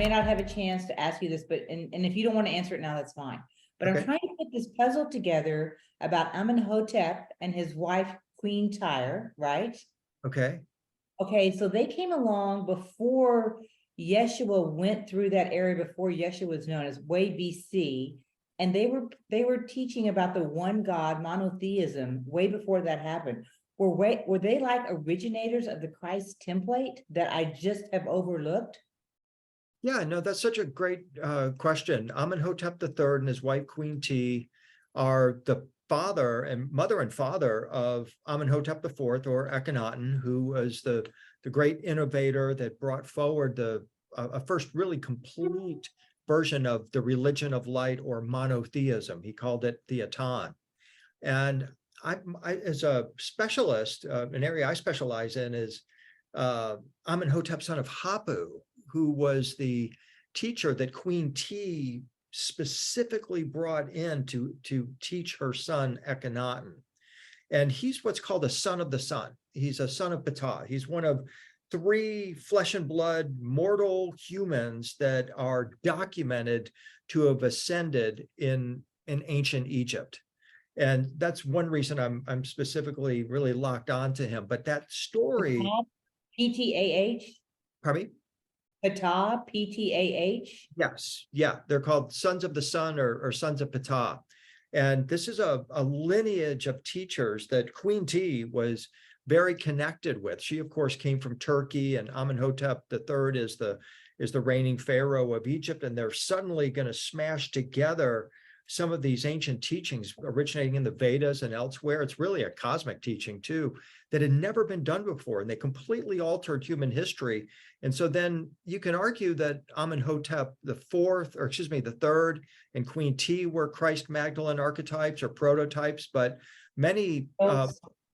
may not have a chance to ask you this, but, and if you don't want to answer it now, that's fine. But I'm Okay. trying to put this puzzle together about Amenhotep and his wife, Queen Tyre, right? Okay. Okay, so they came along before Yeshua went through that area, before Yeshua was known, as way BC. And they were teaching about the one God monotheism way before that happened. Were they like originators of the Christ template that I just have overlooked? Yeah, no, that's such a great question. Amenhotep III and his wife, Queen T, are the mother and father of Amenhotep IV, or Akhenaten, who was the great innovator that brought forward a first really complete version of the religion of light, or monotheism. He called it Theaton. And I as a specialist, an area I specialize in is Amenhotep, son of Hapu, who was the teacher that Queen T specifically brought in to teach her son Akhenaten. And he's what's called a son of the sun. He's a son of Ptah. He's one of 3 flesh and blood mortal humans that are documented to have ascended in ancient Egypt. And that's one reason I'm specifically really locked onto him. But that story, P-T-A-H? pardon me? Ptah, P-T-A-H? Yes, yeah, they're called sons of the sun, or sons of Ptah. And this is a lineage of teachers that Queen T was very connected with. She, of course, came from Turkey, and Amenhotep III is the reigning pharaoh of Egypt, and they're suddenly going to smash together some of these ancient teachings originating in the Vedas and elsewhere. It's really a cosmic teaching too, that had never been done before, and they completely altered human history. And so then you can argue that Amenhotep the third, and Queen T were Christ Magdalene archetypes or prototypes, but many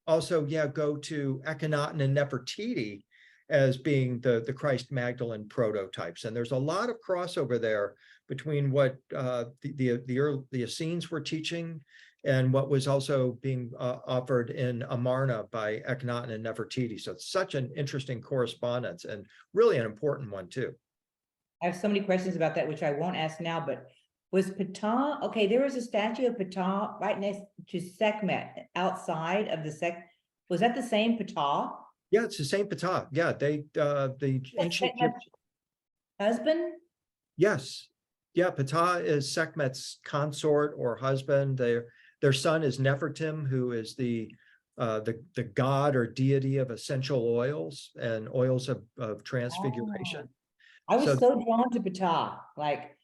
also, go to Akhenaten and Nefertiti as being the Christ Magdalene prototypes. And there's a lot of crossover there between what the Essenes were teaching and what was also being offered in Amarna by Akhenaten and Nefertiti. So it's such an interesting correspondence, and really an important one too. I have so many questions about that, which I won't ask now, but was Ptah, okay, there was a statue of Ptah right next to Sekhmet outside of was that the same Ptah? Yeah, it's the same Ptah. Yeah, the ancient Egyptian. Husband? Yes. Yeah, Ptah is Sekhmet's consort or husband. Their son is Nefertim, who is the god or deity of essential oils and oils of transfiguration. I was so drawn to Ptah. Like,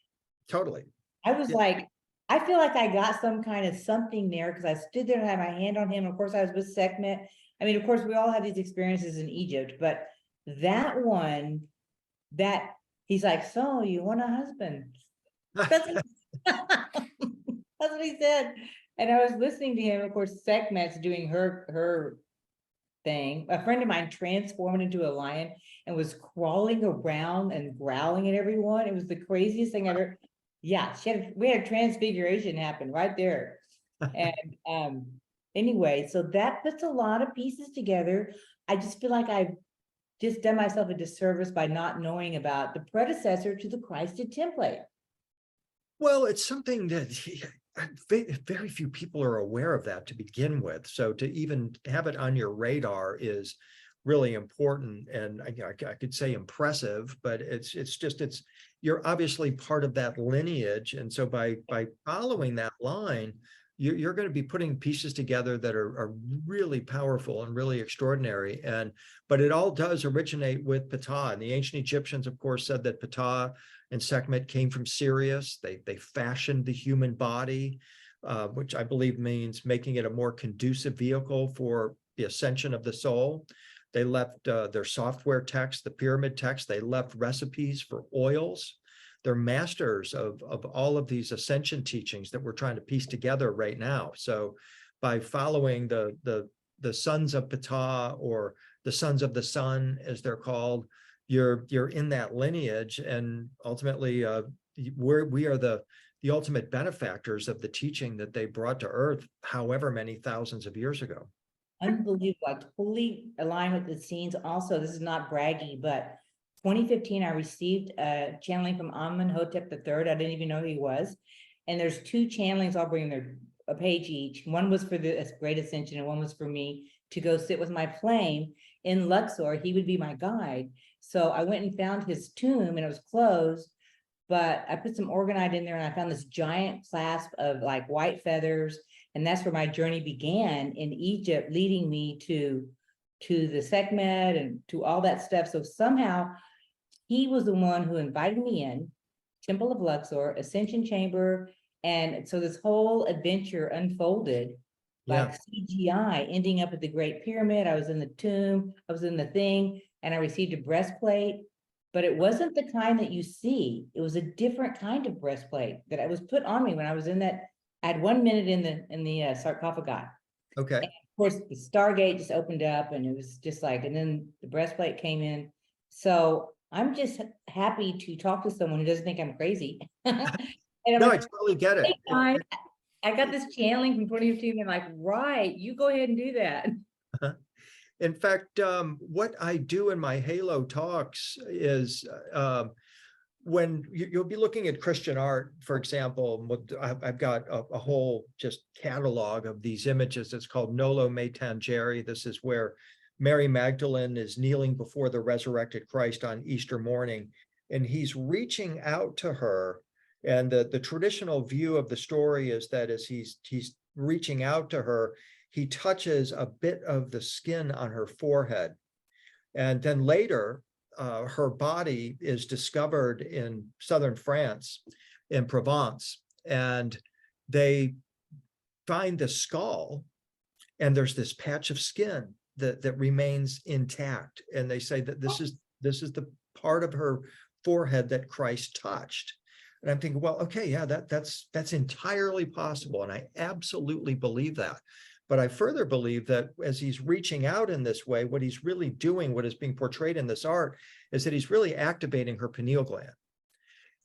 totally. I was like, I feel like I got some kind of something there because I stood there and had my hand on him. Of course, I was with Sekhmet. I mean, of course, we all have these experiences in Egypt, but that one, that he's like, so you want a husband? That's what he said. And I was listening to him. Of course, Sekhmet's doing her thing. A friend of mine transformed into a lion and was crawling around and growling at everyone. It was the craziest thing ever. Yeah, we had a transfiguration happen right there. And anyway, so that puts a lot of pieces together. I just feel like I've just done myself a disservice by not knowing about the predecessor to the Christed template. Well, it's something that very few people are aware of that to begin with. So to even have it on your radar is really important, and I could say impressive, but you're obviously part of that lineage, and so by following that line, you're going to be putting pieces together that are really powerful and really extraordinary. But it all does originate with Ptah, and the ancient Egyptians, of course, said that Ptah and Sekhmet came from Sirius. They fashioned the human body, which I believe means making it a more conducive vehicle for the ascension of the soul. They left their software text, the pyramid text. They left recipes for oils. They're masters of all of these ascension teachings that we're trying to piece together right now. So by following the sons of Ptah, or the sons of the sun, as they're called, you're in that lineage, and ultimately we are the ultimate benefactors of the teaching that they brought to earth however many thousands of years ago. Unbelievable. I totally align with the scenes. Also, this is not braggy, but 2015, I received a channeling from Amenhotep III. I didn't even know who he was. And there's 2 channelings, I'll bring their a page each. One was for the Great Ascension, and one was for me to go sit with my flame in Luxor. He would be my guide. So I went and found his tomb, and it was closed, but I put some orgonite in there, and I found this giant clasp of like white feathers. And that's where my journey began in Egypt, leading me to the Sekhmet and to all that stuff. So somehow he was the one who invited me in, Temple of Luxor, Ascension Chamber. And so this whole adventure unfolded Yeah. like CGI, ending up at the Great Pyramid. I was in the tomb, I was in the thing, and I received a breastplate, but it wasn't the kind that you see. It was a different kind of breastplate that was put on me when I was in that. I had 1 minute in the sarcophagi. Okay. And of course, the Stargate just opened up, and it was just like, and then the breastplate came in. So I'm just happy to talk to someone who doesn't think I'm crazy. And I'm No, I like, totally get it. hey, guys, I got this channeling from 2015. And like, right, you go ahead and do that. In fact, what I do in my Halo talks is when you'll be looking at Christian art, for example, I've got a whole just catalog of these images. It's called Nolo Me Tangere. This is where Mary Magdalene is kneeling before the resurrected Christ on Easter morning, and he's reaching out to her. And the traditional view of the story is that as he's reaching out to her, he touches a bit of the skin on her forehead. And then later, her body is discovered in southern France, in Provence, and they find the skull, and there's this patch of skin that remains intact. And they say that this is the part of her forehead that Christ touched. And I'm thinking, well, okay, yeah, that's entirely possible. And I absolutely believe that. But I further believe that as he's reaching out in this way, what he's really doing, what is being portrayed in this art, is that he's really activating her pineal gland.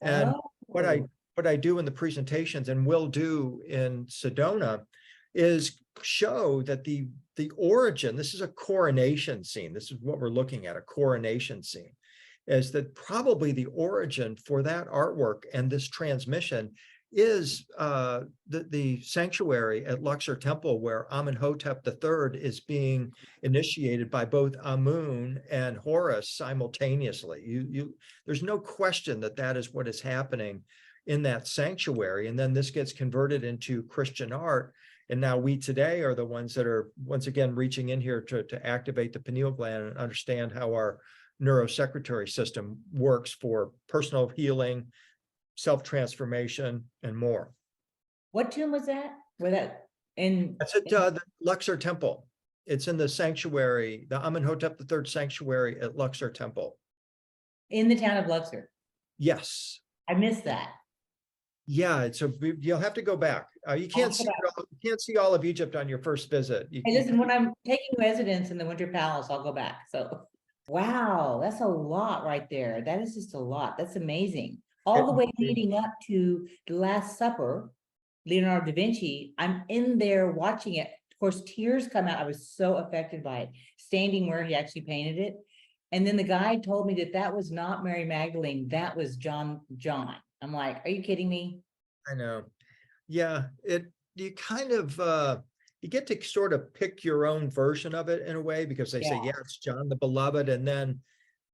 And what I do in the presentations and will do in Sedona is show that the origin, this is a coronation scene. This is what we're looking at, a coronation scene, is that probably the origin for that artwork and this transmission is the sanctuary at Luxor Temple, where Amenhotep III is being initiated by both Amun and Horus simultaneously. There's no question that is what is happening in that sanctuary. And then this gets converted into Christian art. And now we today are the ones that are once again reaching in here to activate the pineal gland and understand how our neurosecretory system works for personal healing, self-transformation, and more. What tomb was that? Where that in? That's at the Luxor Temple. It's in the sanctuary, the Amenhotep III sanctuary at Luxor Temple. In the town of Luxor. Yes. I missed that. Yeah, so you'll have to go back. You can't see all of Egypt on your first visit. Hey, listen, when I'm taking residence in the Winter Palace, I'll go back. So, wow, that's a lot right there. That is just a lot. That's amazing. All the way leading up to the Last Supper, Leonardo da Vinci, I'm in there watching it. Of course, tears come out. I was so affected by it, standing where he actually painted it. And then the guide told me that was not Mary Magdalene, that was John. I'm like, are you kidding me? I know. Yeah, you kind of you get to sort of pick your own version of it in a way, because they say, yeah, it's John the Beloved. And then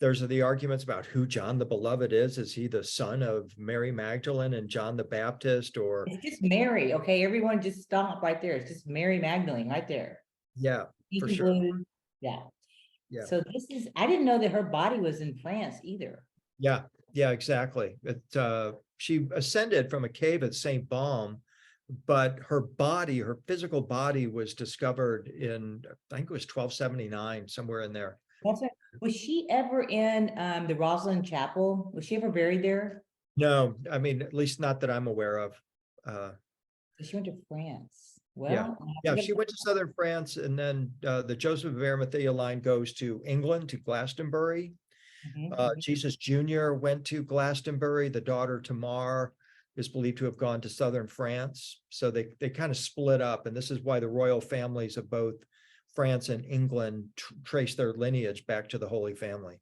there's the arguments about who John the Beloved is. Is he the son of Mary Magdalene and John the Baptist, or? It's just Mary. Okay, everyone just stop right there. It's just Mary Magdalene right there. Yeah, for sure. Yeah. Yeah. So I didn't know that her body was in France either. Yeah, exactly. She ascended from a cave at St. Balm, but her physical body was discovered in, I think it was 1279, somewhere in there. That's right. Was she ever in the Rosslyn Chapel? Was she ever buried there? No, I mean, at least not that I'm aware of. She went to France. Well, yeah, she went to southern France, and then the Joseph of Arimathea line goes to England, to Glastonbury. Jesus Jr. went to Glastonbury. The daughter Tamar is believed to have gone to southern France. So they kind of split up, and this is why the royal families of both France and England trace their lineage back to the Holy Family.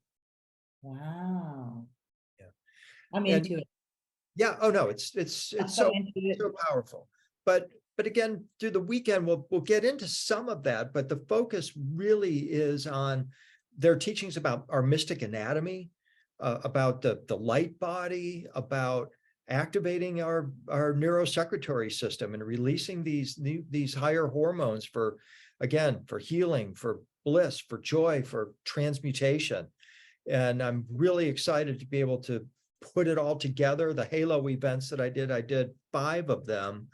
Wow. Yeah. I'm And into it. yeah, oh no, it's I'm so so into it. so powerful. But again, through the weekend, we'll get into some of that, but the focus really is on their teachings about our mystic anatomy, about the light body, about activating our neurosecretory system and releasing these higher hormones for, again, for healing, for bliss, for joy, for transmutation. And I'm really excited to be able to put it all together. The Halo events that I did 5 of them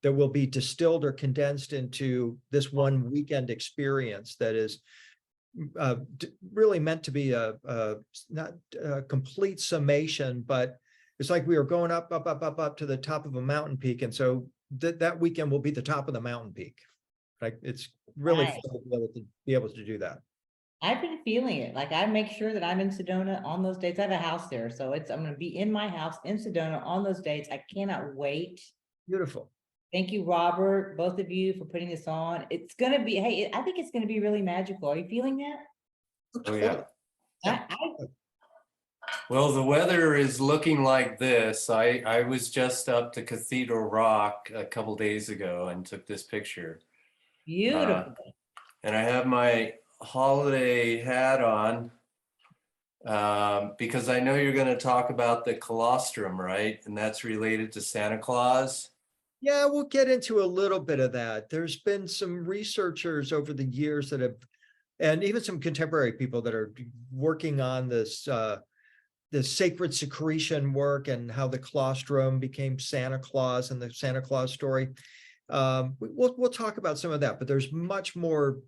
that will be distilled or condensed into this one weekend experience that is really meant to be not a complete summation, but it's like we are going up to the top of a mountain peak. And so that weekend will be the top of the mountain peak. Like, it's really Nice. fun to be able to do that. I've been feeling it. Like, I make sure that I'm in Sedona on those dates. I have a house there, so I'm gonna be in my house in Sedona on those dates. I cannot wait. Beautiful. Thank you, Robert, both of you, for putting this on. It's gonna be, hey, I think it's gonna be really magical. Are you feeling that? Oh, yeah. Yeah. Well, the weather is looking like this. I was just up to Cathedral Rock a couple days ago and took this picture. Beautiful. And I have my holiday hat on because I know you're going to talk about the colostrum, right? And that's related to Santa Claus. Yeah, we'll get into a little bit of that. There's been some researchers over the years that have, and even some contemporary people that are working on this sacred secretion work and how the colostrum became Santa Claus and the Santa Claus story. We'll talk about some of that, but there's much more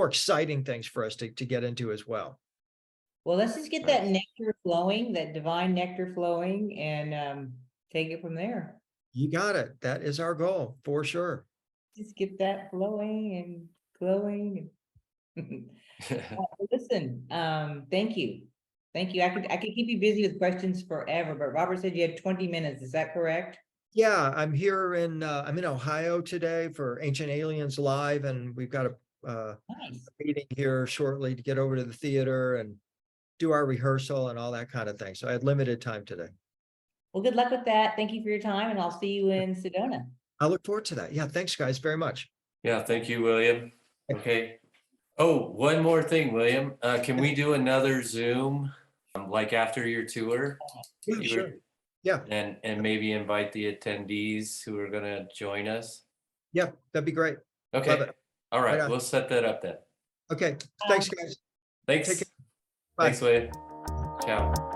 exciting things for us to get into as well. Well, let's just get that nectar flowing, that divine nectar flowing, and take it from there. You got it. That is our goal for sure. Just get that flowing and glowing. Listen, thank you. Thank you. I could keep you busy with questions forever, but Robert said you had 20 minutes. Is that correct? Yeah, I'm here I'm in Ohio today for Ancient Aliens Live, and we've got a Nice. meeting here shortly to get over to the theater and do our rehearsal and all that kind of thing. So I had limited time today. Well, good luck with that. Thank you for your time, and I'll see you in Sedona. I look forward to that. Yeah, thanks guys very much. Yeah, thank you, William. Okay. Oh, one more thing, William. Can we do another Zoom like after your tour? Yeah, sure. Yeah. And maybe invite the attendees who are going to join us. Yeah, that'd be great. Okay. Love it. All right. Right on. We'll set that up then. Okay. Thanks, guys. Thanks. Take care. Bye. Thanks, William. Ciao.